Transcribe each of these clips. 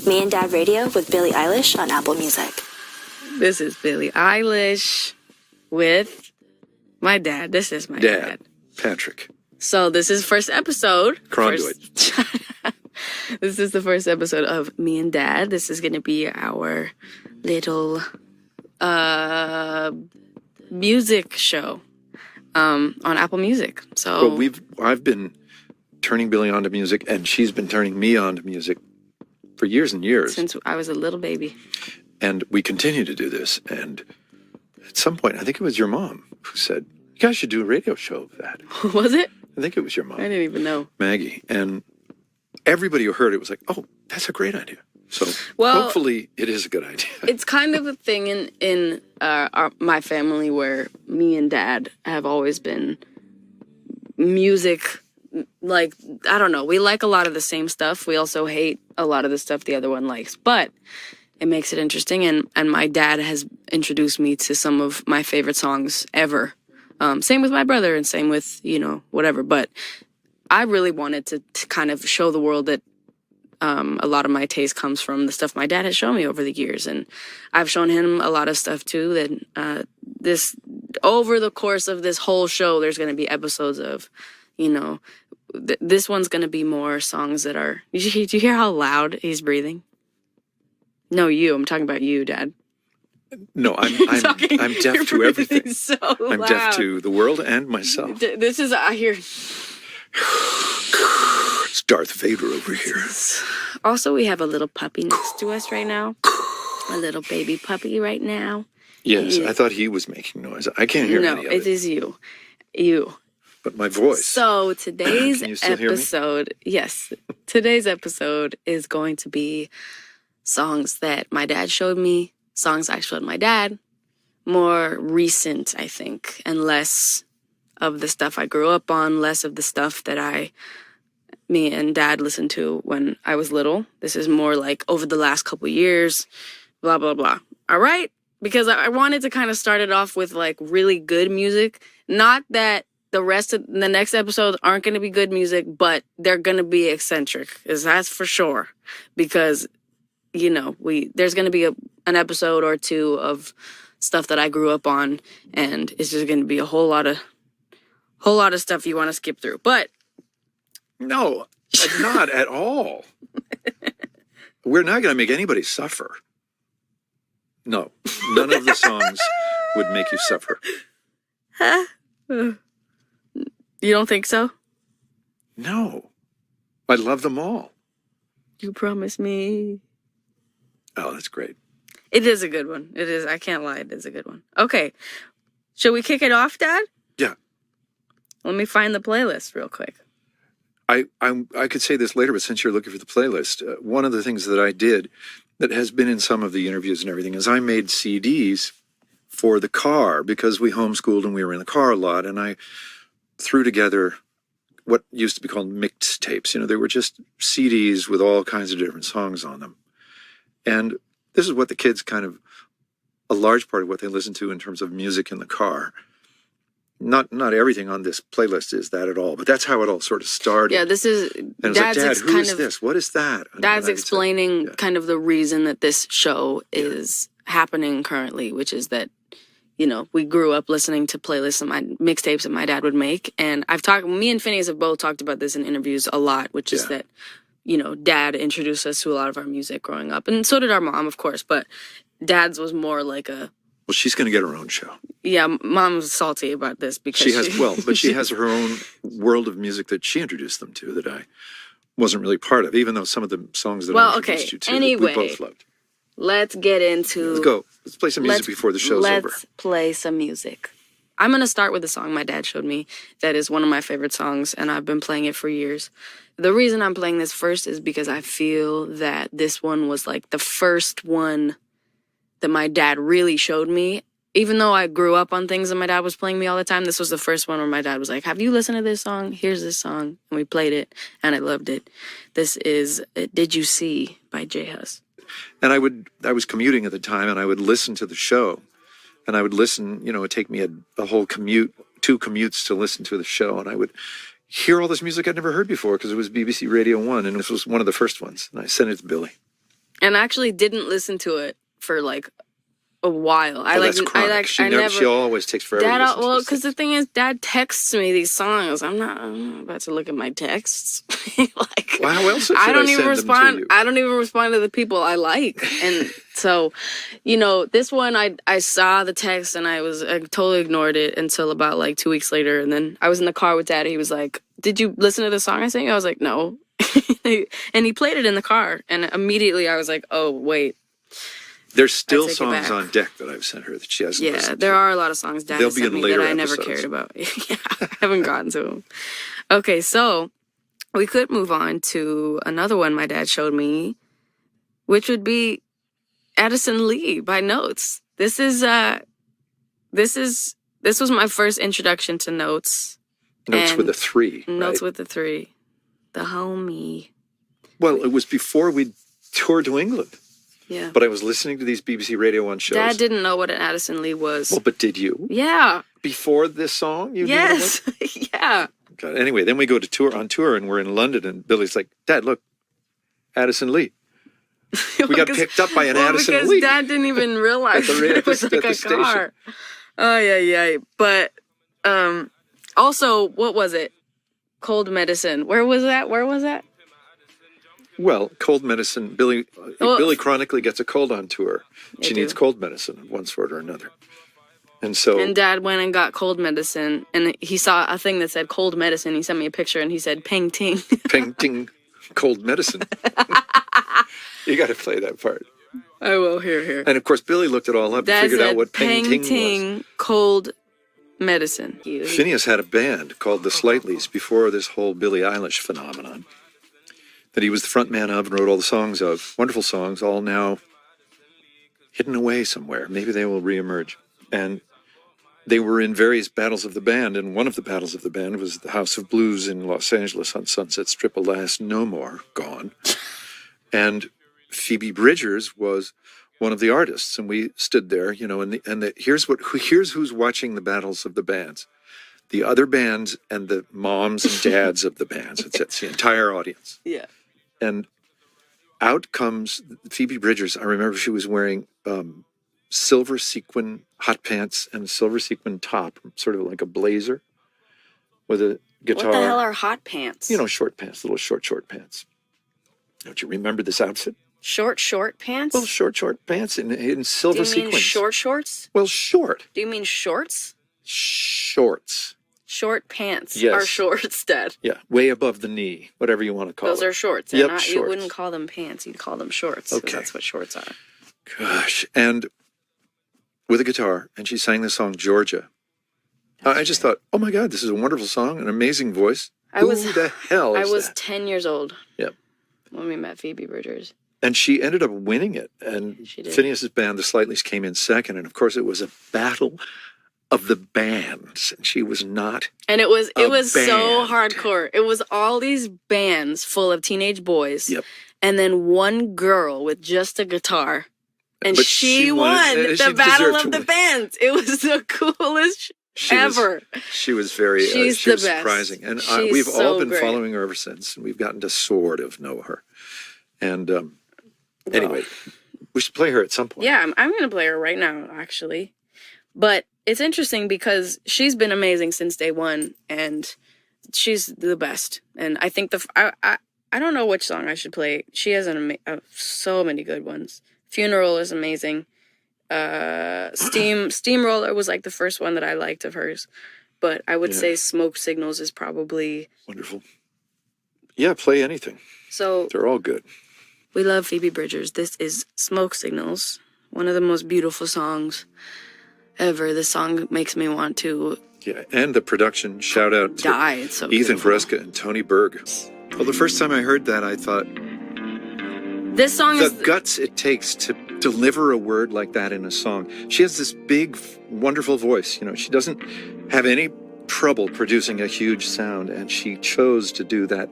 Me and Dad Radio with Billie Eilish on Apple Music. This is Billie Eilish with my dad. This is my dad. Patrick. So this is first episode. Conduit. This is the first episode of Me and Dad. This is going to be our little music show on Apple Music. So Well, I've been turning Billie on to music, and she's been turning me on to music for years and years. Since I was a little baby. And we continue to do this. And at some point, I think it was your mom who said, you guys should do a radio show of that. Was it? I think it was your mom. I didn't even know. Maggie. And everybody who heard it was like, oh, that's a great idea. So hopefully it is a good idea. It's kind of a thing in my family where me and Dad have always been music. Like, I don't know. We like a lot of the same stuff. We also hate a lot of the stuff the other one likes. But it makes it interesting. And my dad has introduced me to some of my favorite songs ever. Same with my brother and same with, whatever. But I really wanted to kind of show the world that a lot of my taste comes from the stuff my dad has shown me over the years. And I've shown him a lot of stuff, too. That over the course of this whole show, there's going to be episodes of, this one's going to be more songs that are... Do you hear how loud he's breathing? No, I'm talking about you, Dad. No, I'm deaf to everything. So I'm loud. deaf to the world and myself. This is... I hear... It's Darth Vader over here. Also, we have a little puppy next to us right now. A little baby puppy right now. Yes, I thought he was making noise. I can't hear any of it. No, it is you. You. But my voice. So today's Can you still hear me? episode, yes, today's episode is going to be songs that my dad showed me, songs I showed my dad, more recent, I think, and less of the stuff I grew up on, less of the stuff that me and Dad listened to when I was little. This is more like over the last couple years, blah, blah, blah. All right? Because I wanted to kind of start it off with like really good music. Not that the rest of the next episodes aren't going to be good music, but they're going to be eccentric, that's for sure. Because, there's going to be an episode or two of stuff that I grew up on, and it's just going to be a whole lot of stuff you want to skip through. But No, not at all. We're not going to make anybody suffer. No, none of the songs would make you suffer. You don't think so? No, I love them all. You promised me. Oh, that's great. It is a good one. It is. I can't lie. It is a good one. Okay. Should we kick it off, Dad? Yeah. Let me find the playlist real quick. I could say this later, but since you're looking for the playlist, one of the things that I did that has been in some of the interviews and everything is I made CDs for the car because we homeschooled and we were in the car a lot. And I threw together what used to be called mixtapes. They were just CDs with all kinds of different songs on them. And this is what the kids a large part of what they listen to in terms of music in the car. Not everything on this playlist is that at all, but that's how it all sort of started. Yeah, this is... And I was like, Dad, who is this? What is that? And Dad's I would say, explaining kind of the reason that this show is happening currently, which is that, we grew up listening to playlists and mixtapes that my dad would make. And me and Phineas have both talked about this in interviews a lot, which is that, Dad introduced us to a lot of our music growing up. And so did our mom, of course, but Dad's was more like a... Well, she's going to get her own show. Yeah, Mom's salty about this because she has her own world of music that she introduced them to that I wasn't really part of, even though some of the songs that I introduced you to anyway, we both loved. Let's get into... Let's go. Let's play some music before the show's over. Let's play some music. I'm going to start with a song my dad showed me that is one of my favorite songs, and I've been playing it for years. The reason I'm playing this first is because I feel that this one was like the first one that my dad really showed me. Even though I grew up on things that my dad was playing me all the time, this was the first one where my dad was like, have you listened to this song? Here's this song. And we played it, and I loved it. This is Did You See by J Hus. And I was commuting at the time, and I would listen to the show. And I would listen, it'd take me a whole commute, 2 commutes to listen to the show. And I would hear all this music I'd never heard before because it was BBC Radio 1, and this was one of the first ones. And I sent it to Billy. and I actually didn't listen to it for like a while. That's chronic. She always takes forever. Dad, to listen well, to because the thing is, Dad texts me these songs. I'm not about to look at my texts. Like, well, how else should I don't I even send respond. them to you? I don't even respond to the people I like, and so, this one I saw the text and I totally ignored it until about like 2 weeks later, and then I was in the car with Dad. He was like, "Did you listen to the song I sang?" I was like, "No," and he played it in the car, and immediately I was like, "Oh wait." There's still songs on deck that I've sent her that she hasn't listened to. Yeah, there are a lot of songs Dad They'll has be sent in me later that I never episodes. cared about. Yeah, I haven't gotten to them. Okay, so we could move on to another one my dad showed me, which would be Addison Lee by Notes. This was my first introduction to Notes. Notes And with a 3. Notes right? with a 3. The homie. Well, it was before we toured to England. Yeah. But I was listening to these BBC Radio 1 shows. Dad didn't know what an Addison Lee was. Well, but did you? Yeah. Before this song? You knew what it was? Yes. Yeah. God. Anyway, then we go to on tour, and we're in London, and Billy's like, "Dad, look, Addison Lee." We got picked up by an Addison because Lee. Dad didn't even realize At the it was like at the a station. car. Oh, yeah. But also, what was it? Cold Medicine. Where was that? Well, cold medicine. Billy chronically gets a cold on tour. She needs cold medicine of one sort or another. And Dad went and got cold medicine, and he saw a thing that said cold medicine. He sent me a picture, and he said, "Peng ting." Peng ting, cold medicine. You got to play that part. I will. Here. And of course, Billy looked it all up and figured out what peng ting was. Cold medicine. Phineas had a band called the Slightlys before this whole Billie Eilish phenomenon that he was the front man of and wrote all the songs of. Wonderful songs, all now hidden away somewhere. Maybe they will reemerge. And they were in various battles of the band, and one of the battles of the band was the House of Blues in Los Angeles on Sunset Strip, alas, no more, gone. And Phoebe Bridgers was one of the artists, and we stood there, here's who's watching the battles of the bands. The other bands and the moms and dads of the bands. It's the entire audience. Yeah. And out comes Phoebe Bridgers. I remember she was wearing silver sequin hot pants and a silver sequin top, sort of like a blazer with a guitar. What the hell are hot pants? Short pants, little short pants. Don't you remember this outfit? Short pants? Well, short pants in silver sequins. Do you mean short shorts? Well, short. Do you mean shorts? Shorts. Short pants Yes. are shorts, Dad. Yeah, way above the knee, whatever you want to call Those it. are shorts. Yep, You shorts. wouldn't call them pants. You'd call them shorts. 'Cause Okay. That's what shorts are. Gosh. And with a guitar, and she sang the song Georgia. I just thought, oh my God, this is a wonderful song, an amazing voice. Who the hell is I was that? 10 years old. Yep. When we met Phoebe Bridgers. And she ended up winning it. And She did. Phineas's band, the Slightlys, came in second. And of course, it was a battle of the bands. And she was not. And it was so band. hardcore. It was all these bands full of teenage boys. Yep. And then one girl with just a guitar. And But she won won it. the She battle deserved of to the win. bands. It was the coolest ever. She was very She's she was the best. surprising. And She's we've so all been great. following her ever since. And we've gotten to sort of know her. And anyway, we should play her at some point. Yeah, I'm going to play her right now, actually. But it's interesting because she's been amazing since day one, and she's the best. And I think I don't know which song I should play. She has so many good ones. Funeral is amazing. Steamroller was like the first one that I liked of hers. But I would say Smoke Signals is probably... Wonderful. Yeah, play anything. So They're all good. we love Phoebe Bridgers. This is Smoke Signals, one of the most beautiful songs ever. This song makes me want to Yeah, and the production, shout out to die. It's so Ethan beautiful. Fresca and Tony Berg. Well, the first time I heard that, I thought, This song the is guts it takes to deliver a word like that in a song. She has this big, wonderful voice. She doesn't have any trouble producing a huge sound, and she chose to do that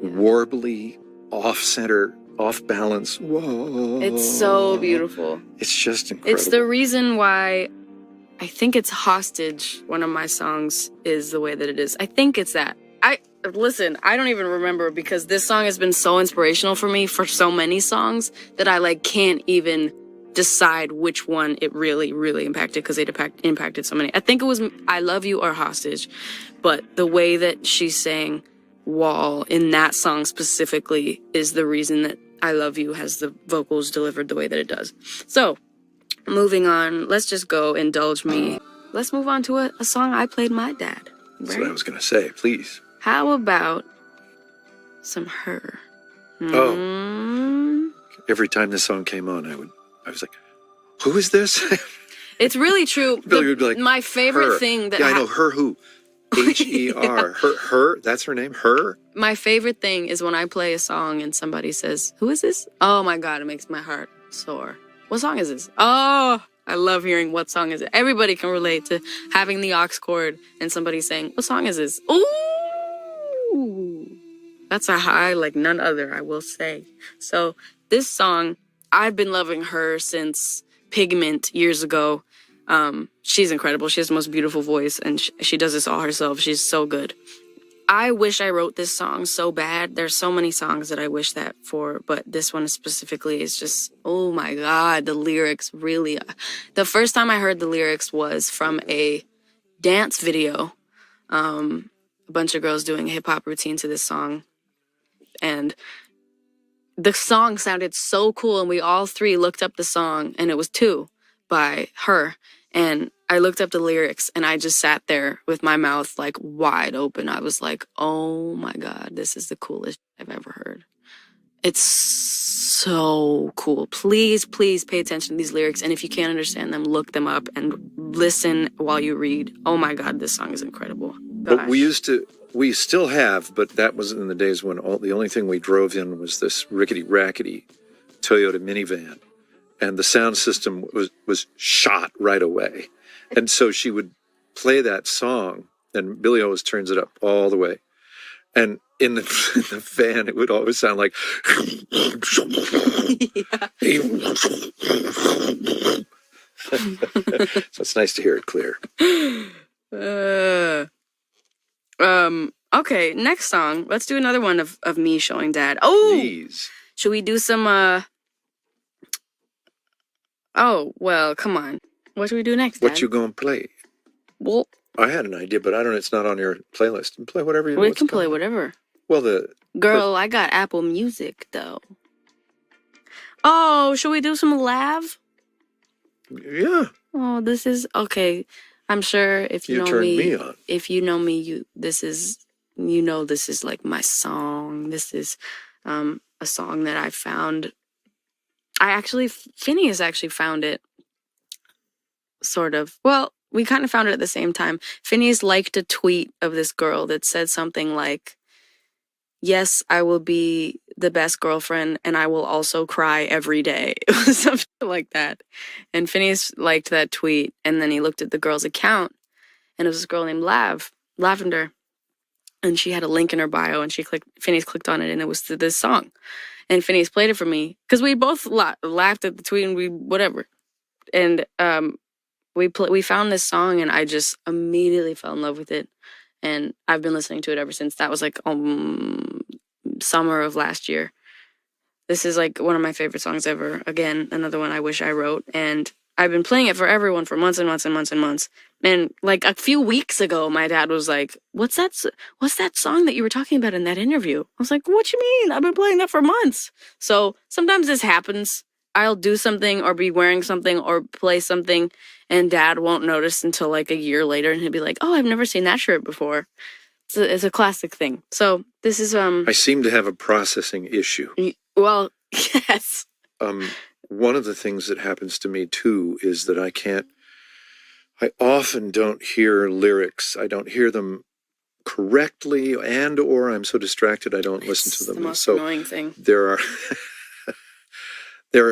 warbly, off-center, off-balance. Whoa. It's so beautiful. It's just incredible. It's the reason why I think it's Hostage. One of my songs is the way that it is. I think it's that. listen, I don't even remember because this song has been so inspirational for me for so many songs that I like can't even decide which one it really, really impacted because it impacted so many. I think it was I Love You or Hostage, but the way that she sang Wall in that song specifically is the reason that I Love You has the vocals delivered the way that it does. So, moving on, let's just go indulge me. Let's move on to a song I played my dad. Right? That's what I was going to say, please. How about some Her? Oh. Every time this song came on, I was like, who is this? It's really true. Billy would be like, my favorite Her. thing that I know her who. H-E-R. Her, that's her name? Her? My favorite thing is when I play a song and somebody says, who is this? Oh my God, it makes my heart soar. What song is this? Oh, I love hearing what song is it. Everybody can relate to having the aux chord and somebody saying, what song is this? Ooh, that's a high like none other, I will say. So this song, I've been loving Her since Pigment years ago. She's incredible. She has the most beautiful voice and she does this all herself. She's so good. I wish I wrote this song so bad. There's so many songs that I wish that for, but this one specifically is just, oh my God, the lyrics really. The first time I heard the lyrics was from a dance video. A bunch of girls doing a hip hop routine to this song. And the song sounded so cool. And we all three looked up the song and it was Two by Her. And I looked up the lyrics and I just sat there with my mouth like wide open. I was like, oh my God, this is the coolest I've ever heard. It's so cool. Please, please pay attention to these lyrics. And if you can't understand them, look them up and listen while you read. Oh my God, this song is incredible. Gosh. But we still have, but that was in the days when the only thing we drove in was this rickety-rackety Toyota minivan. And the sound system was shot right away. And so she would play that song, and Billy always turns it up all the way. And in the van, it would always sound like... So it's nice to hear it clear. Okay, next song. Let's do another one of me showing Dad. Oh! Please. Should we do some, Oh, well, come on. What should we do next, Dad? What you gonna play? Well, I had an idea, but I don't. It's not on your playlist. Play whatever you. We can play whatever. Well, Girl, I got Apple Music though. Oh, should we do some Lav? Yeah. Oh, this is okay. I'm sure if you know turned me, me on. If you know me, this is like my song. This is a song that I found. Phineas actually found it. Sort of. Well, we kind of found it at the same time. Phineas liked a tweet of this girl that said something like, yes, I will be the best girlfriend and I will also cry every day. It was something like that. And Phineas liked that tweet. And then he looked at the girl's account and it was this girl named Lavender. And she had a link in her bio and Phineas clicked on it and it was to this song. And Phineas played it for me because we both laughed at the tweet and whatever. And we found this song and I just immediately fell in love with it. And I've been listening to it ever since. That was like summer of last year. This is like one of my favorite songs ever. Again, another one I wish I wrote. And I've been playing it for everyone for months and months and months and months. And like a few weeks ago, my dad was like, what's that song that you were talking about in that interview? I was like, what you mean? I've been playing that for months. So sometimes this happens. I'll do something or be wearing something or play something and Dad won't notice until like a year later and he'll be like, oh, I've never seen that shirt before. It's a classic thing. So this is I seem to have a processing issue. Well, yes. One of the things that happens to me too is that I often don't hear lyrics. I don't hear them correctly or I'm so distracted I don't listen to them. The most annoying thing. There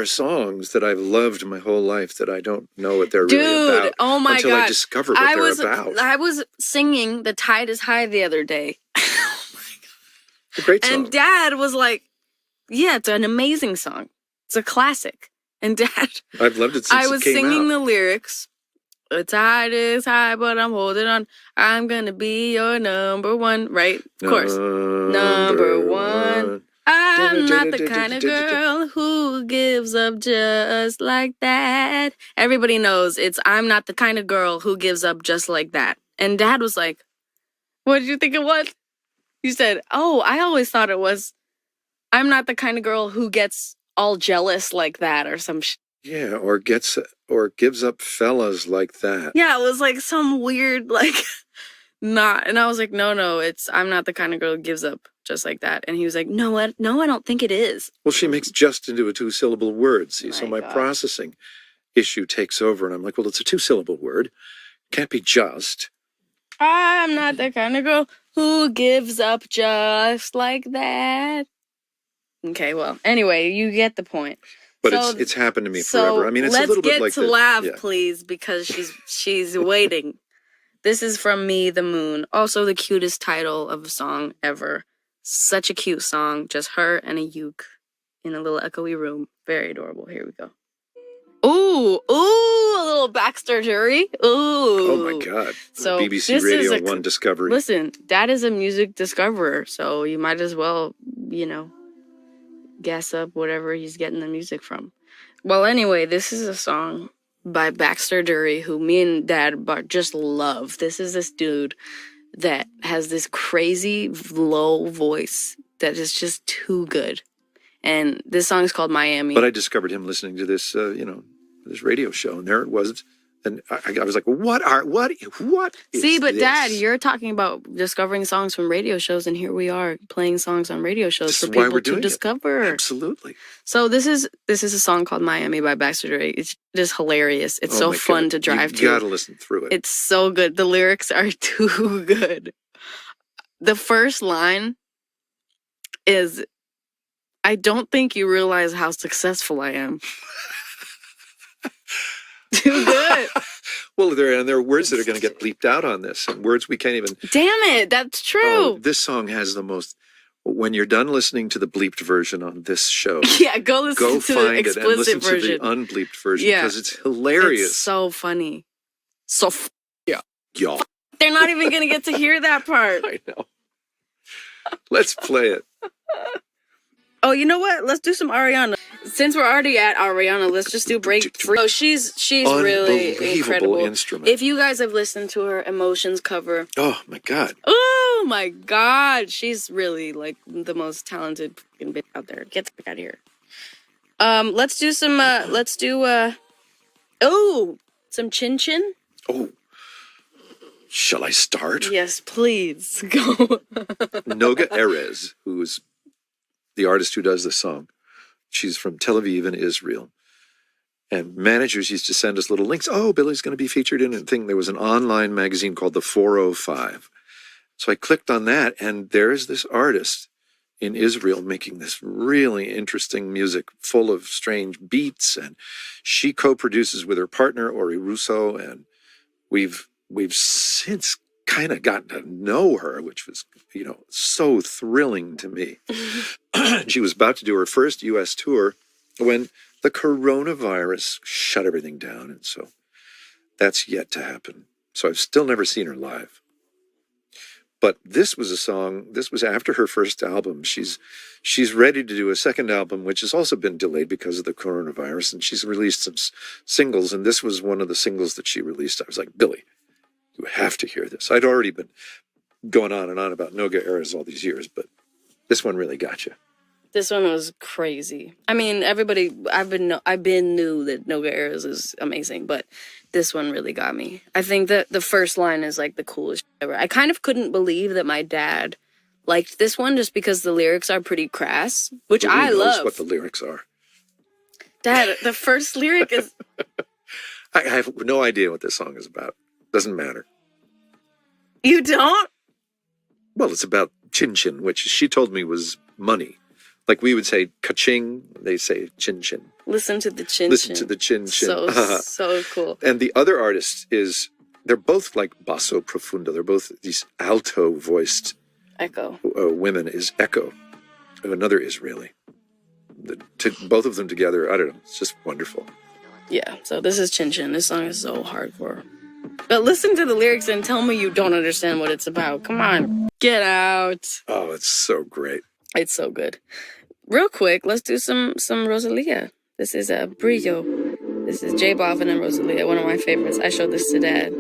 are songs that I've loved my whole life that I don't know what they're really about. Oh my until God. I discover what they're about. I was singing The Tide is High the other day. Oh my God. It's a great song. And Dad was like, yeah, it's an amazing song. It's a classic. And Dad, I've loved it since I was it came singing out. the lyrics The tide is high, but I'm holding on. I'm gonna be your number one, right? Of course. Number one. I'm not the kind of girl who gives up just like that. Everybody knows it's I'm not the kind of girl who gives up just like that. And Dad was like, what did you think it was? You said, oh, I always thought it was I'm not the kind of girl who gets all jealous like that or some shit. Yeah, or gives up fellas like that. Yeah, it was like some weird, like, not. And I was like, no, I'm not the kind of girl who gives up just like that. And he was like, no, I don't think it is. Well, she makes just into a 2-syllable word, see? So my God. processing issue takes over, and I'm like, well, it's a 2-syllable word. Can't be just. I'm not the kind of girl who gives up just like that. Okay, well, anyway, you get the point. But So- it's happened to me So forever. I mean, it's a little bit like let's get to laugh, yeah. please, because she's waiting. This is from Me, the Moon. Also the cutest title of a song ever. Such a cute song. Just her and a uke in a little echoey room. Very adorable. Here we go. Ooh, a little Baxter Jury. Ooh. Oh my God. So BBC this Radio is 1 Discovery. Listen, Dad is a music discoverer, so you might as well, guess up whatever he's getting the music from. Well, anyway, this is a song by Baxter Dury, who me and Dad just love. This is this dude that has this crazy low voice that is just too good. And this song is called Miami. But I discovered him listening to this, this radio show, and there it was. And I was like, what is See, but this? Dad, you're talking about discovering songs from radio shows, and here we are playing songs on radio shows This for is why people we're to doing it. discover. Absolutely. So this is a song called Miami by Baxter Dury. It's just hilarious. It's Oh so my fun God. to drive You to. gotta listen through it. It's so good. The lyrics are too good. The first line is, I don't think you realize how successful I am. Too good. Well, there are words that are going to get bleeped out on this, and words we can't even. Damn it, that's true. Oh, this song has the most. When you're done listening to the bleeped version on this show, Yeah, go listen go to the find it and explicit listen version. to the unbleeped version Yeah. because it's hilarious. It's so funny. So Y'all, they're not even gonna get to hear that part. I know. Let's play it. Oh, you know what? Let's do some Ariana. Since we're already at Ariana, let's just do Break Free. Oh, she's really Unbelievable incredible. instrument. If you guys have listened to her Emotions cover, Oh my God. oh my God, she's really like the most talented fucking bitch out there. Get the fuck out of here. Let's do some. Some Chin Chin. Oh, shall I start? Yes, please go. Noga Erez, who is the artist who does this song. She's from Tel Aviv in Israel. And managers used to send us little links. Oh, Billy's going to be featured in a thing. There was an online magazine called the 405. So I clicked on that, and there's this artist in Israel making this really interesting music full of strange beats. And she co-produces with her partner, Ori Russo. And we've since kind of gotten to know her, which was, so thrilling to me. She was about to do her first U.S. tour when the coronavirus shut everything down. And so that's yet to happen. So I've still never seen her live. But this was after her first album. She's ready to do a second album, which has also been delayed because of the coronavirus. And she's released some singles. And this was one of the singles that she released. I was like, Billy, you have to hear this. I'd already been going on and on about Noga Erez all these years, but this one really got you. This one was crazy. I mean, everybody, I've been knew that Noga Erez is amazing, but this one really got me. I think that the first line is like the coolest ever. I kind of couldn't believe that my dad liked this one just because the lyrics are pretty crass, which I Who knows love. what the lyrics are? Dad, the first lyric is... I have no idea what this song is about. Doesn't matter. You don't? Well, it's about chin chin, which she told me was money. Like we would say ka-ching, they say chin chin. Listen to the chin Listen chin. to the chin chin. So cool. And the other artist they're both like basso profundo. They're both these alto voiced Echo. women, is Echo, another Israeli. Both of them together, I don't know, it's just wonderful. Yeah, so this is Chin Chin. This song is so hardcore. But listen to the lyrics and tell me you don't understand what it's about. Come on. Get out. Oh, it's so great. It's so good. Real quick, let's do some Rosalia. This is Brillo. This is J Balvin and Rosalia, one of my favorites. I showed this to Dad.